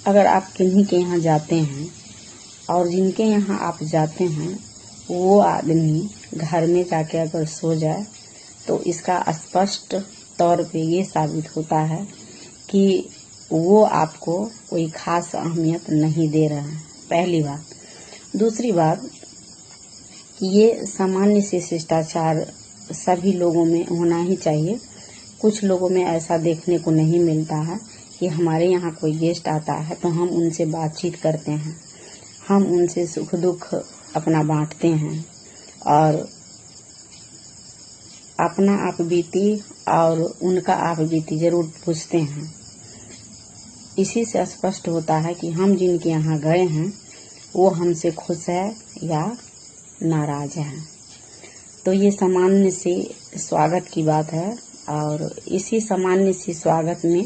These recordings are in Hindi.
अगर आप किन्हीं के यहाँ जाते हैं और जिनके यहाँ आप जाते हैं वो आदमी घर में जाके अगर सो जाए तो इसका स्पष्ट तौर पे ये साबित होता है कि वो आपको कोई खास अहमियत नहीं दे रहा है, पहली बात। दूसरी बात, ये सामान्य से शिष्टाचार सभी लोगों में होना ही चाहिए। कुछ लोगों में ऐसा देखने को नहीं मिलता है कि हमारे यहाँ कोई गेस्ट आता है तो हम उनसे बातचीत करते हैं, हम उनसे सुख दुख अपना बांटते हैं और अपना आप बीती और उनका आप बीती जरूर पूछते हैं। इसी से स्पष्ट होता है कि हम जिनके यहाँ गए हैं वो हमसे खुश है या नाराज है। तो ये सामान्य से स्वागत की बात है और इसी सामान्य से स्वागत में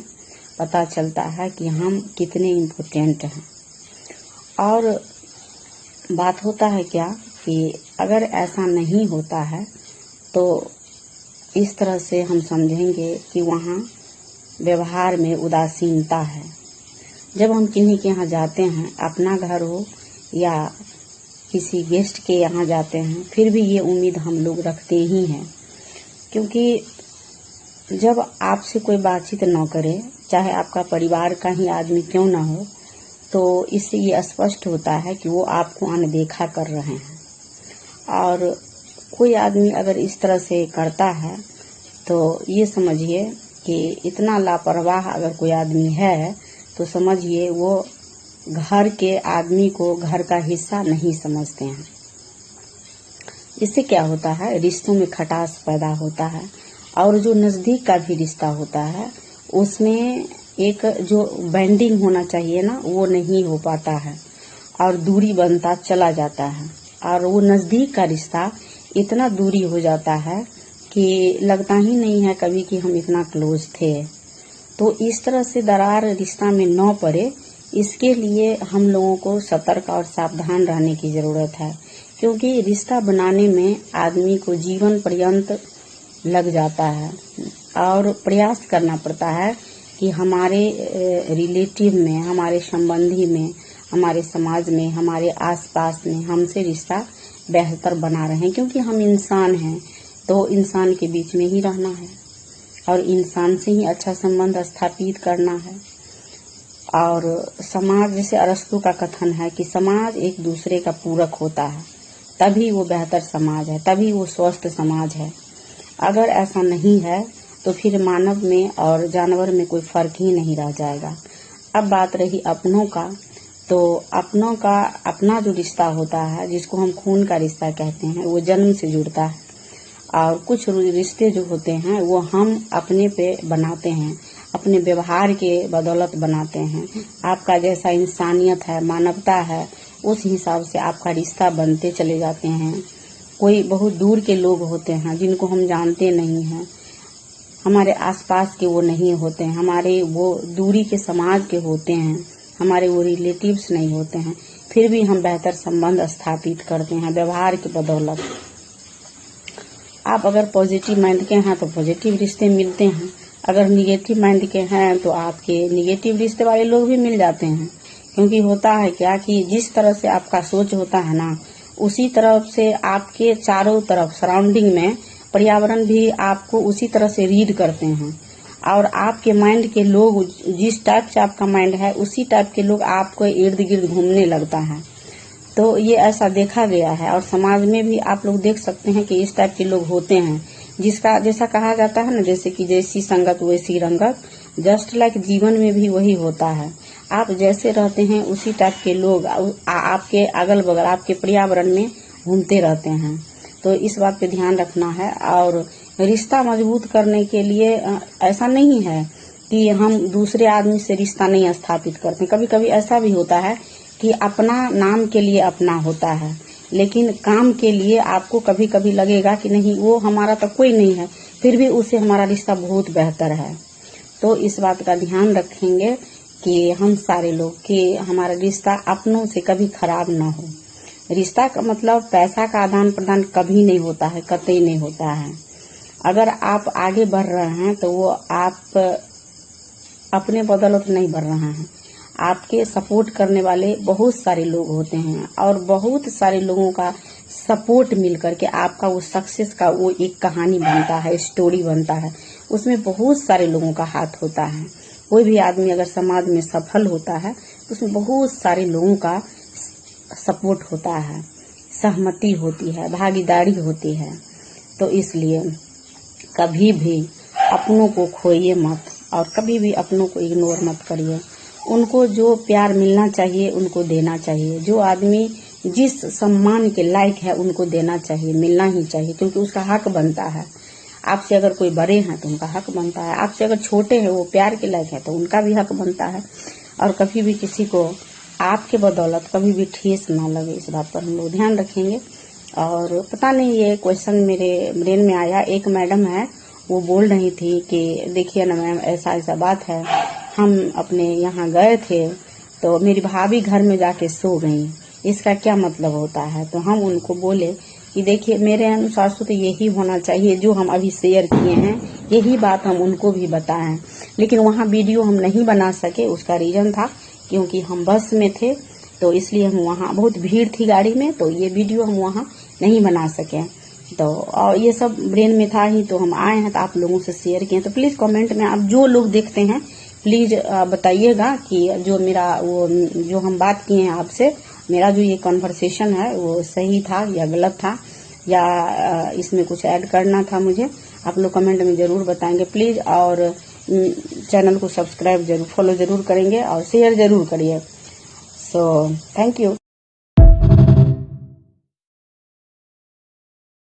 पता चलता है कि हम कितने इम्पोर्टेंट हैं। और बात होता है क्या कि अगर ऐसा नहीं होता है तो इस तरह से हम समझेंगे कि वहाँ व्यवहार में उदासीनता है। जब हम किन्हीं के यहाँ जाते हैं, अपना घर हो या किसी गेस्ट के यहाँ जाते हैं, फिर भी ये उम्मीद हम लोग रखते ही हैं, क्योंकि जब आपसे कोई बातचीत न करे, चाहे आपका परिवार का ही आदमी क्यों ना हो, तो इससे ये स्पष्ट होता है कि वो आपको अनदेखा कर रहे हैं। और कोई आदमी अगर इस तरह से करता है तो ये समझिए कि इतना लापरवाह अगर कोई आदमी है तो समझिए वो घर के आदमी को घर का हिस्सा नहीं समझते हैं। इससे क्या होता है, रिश्तों में खटास पैदा होता है और जो नज़दीक का भी रिश्ता होता है उसमें एक जो बॉन्डिंग होना चाहिए ना, वो नहीं हो पाता है और दूरी बनता चला जाता है। और वो नज़दीक का रिश्ता इतना दूरी हो जाता है कि लगता ही नहीं है कभी कि हम इतना क्लोज थे। तो इस तरह से दरार रिश्ता में न पड़े, इसके लिए हम लोगों को सतर्क और सावधान रहने की ज़रूरत है, क्योंकि रिश्ता बनाने में आदमी को जीवन पर्यंत लग जाता है और प्रयास करना पड़ता है कि हमारे रिलेटिव में, हमारे संबंधी में, हमारे समाज में, हमारे आसपास में हमसे रिश्ता बेहतर बना रहे, क्योंकि हम इंसान हैं तो इंसान के बीच में ही रहना है और इंसान से ही अच्छा संबंध स्थापित करना है। और समाज, जैसे अरस्तु का कथन है कि समाज एक दूसरे का पूरक होता है, तभी वो बेहतर समाज है, तभी वो स्वस्थ समाज है। अगर ऐसा नहीं है तो फिर मानव में और जानवर में कोई फर्क ही नहीं रह जाएगा। अब बात रही अपनों का, तो अपनों का अपना जो रिश्ता होता है, जिसको हम खून का रिश्ता कहते हैं, वो जन्म से जुड़ता है। और कुछ रिश्ते जो होते हैं वो हम अपने पे बनाते हैं, अपने व्यवहार के बदौलत बनाते हैं। आपका जैसा इंसानियत है, मानवता है, उस हिसाब से आपका रिश्ता बनते चले जाते हैं। कोई बहुत दूर के लोग होते हैं जिनको हम जानते नहीं हैं, हमारे आसपास के वो नहीं होते हैं, हमारे वो दूरी के समाज के होते हैं, हमारे वो रिलेटिव्स नहीं होते हैं, फिर भी हम बेहतर संबंध स्थापित करते हैं व्यवहार के बदौलत। आप अगर पॉजिटिव माइंड के हैं तो पॉजिटिव रिश्ते मिलते हैं, अगर निगेटिव माइंड के हैं तो आपके निगेटिव रिश्ते वाले लोग भी मिल जाते हैं। क्योंकि होता है क्या कि जिस तरह से आपका सोच होता है ना, उसी तरफ से आपके चारों तरफ सराउंडिंग में पर्यावरण भी आपको उसी तरह से रीड करते हैं और आपके माइंड के लोग, जिस टाइप से आपका माइंड है उसी टाइप के लोग आपको इर्द गिर्द घूमने लगता है। तो ये ऐसा देखा गया है और समाज में भी आप लोग देख सकते हैं कि इस टाइप के लोग होते हैं, जिसका जैसा कहा जाता है ना, जैसे कि जैसी संगत वैसी रंगत, जस्ट लाइक जीवन में भी वही होता है। आप जैसे रहते हैं उसी टाइप के लोग आपके अगल बगल, आपके पर्यावरण में घूमते रहते हैं। तो इस बात पे ध्यान रखना है। और रिश्ता मजबूत करने के लिए ऐसा नहीं है कि हम दूसरे आदमी से रिश्ता नहीं स्थापित करते। कभी कभी ऐसा भी होता है कि अपना नाम के लिए अपना होता है, लेकिन काम के लिए आपको कभी कभी लगेगा कि नहीं, वो हमारा तो कोई नहीं है, फिर भी उससे हमारा रिश्ता बहुत बेहतर है। तो इस बात का ध्यान रखेंगे कि हम सारे लोग कि हमारा रिश्ता अपनों से कभी खराब ना हो। रिश्ता का मतलब पैसा का आदान प्रदान कभी नहीं होता है, कतई नहीं होता है। अगर आप आगे बढ़ रहे हैं तो वो आप अपने बदौलत नहीं बढ़ रहे हैं, आपके सपोर्ट करने वाले बहुत सारे लोग होते हैं और बहुत सारे लोगों का सपोर्ट मिल करके आपका वो सक्सेस का वो एक कहानी बनता है, स्टोरी बनता है। उसमें बहुत सारे लोगों का हाथ होता है। कोई भी आदमी अगर समाज में सफल होता है तो उसमें बहुत सारे लोगों का सपोर्ट होता है, सहमति होती है, भागीदारी होती है। तो इसलिए कभी भी अपनों को खोइए मत और कभी भी अपनों को इग्नोर मत करिए। उनको जो प्यार मिलना चाहिए उनको देना चाहिए। जो आदमी जिस सम्मान के लायक है उनको देना चाहिए, मिलना ही चाहिए, क्योंकि उसका हक बनता है। आपसे अगर कोई बड़े हैं तो उनका हक बनता है, आपसे अगर छोटे हैं वो प्यार के लायक है तो उनका भी हक बनता है। और कभी भी किसी को आपके बदौलत कभी भी ठेस ना लगे, इस बात पर हम लोग ध्यान रखेंगे। और पता नहीं ये क्वेश्चन मेरे ब्रेन में आया, एक मैडम है वो बोल रही थी कि देखिए ना मैम ऐसा ऐसा बात है, हम अपने यहाँ गए थे तो मेरी भाभी घर में जाके सो गई, इसका क्या मतलब होता है। तो हम उनको बोले कि देखिए मेरे अनुसार से तो यही होना चाहिए, जो हम अभी शेयर किए हैं यही बात हम उनको भी बताएं। लेकिन वहाँ वीडियो हम नहीं बना सके, उसका रीजन था क्योंकि हम बस में थे, तो इसलिए हम वहाँ बहुत भीड़ थी गाड़ी में, तो ये वीडियो हम वहाँ नहीं बना सके। तो और ये सब ब्रेन में था ही, तो हम आए हैं तो आप लोगों से शेयर किए। तो प्लीज़ कमेंट में आप जो लोग देखते हैं प्लीज़ बताइएगा कि जो मेरा वो जो हम बात किए हैं आपसे, मेरा जो ये कन्वर्सेशन है वो सही था या गलत था, या इसमें कुछ ऐड करना था मुझे। आप लोग कमेंट में ज़रूर बताएंगे प्लीज़। और चैनल को सब्सक्राइब जरूर, फॉलो ज़रूर करेंगे और शेयर ज़रूर करिए। So thank you.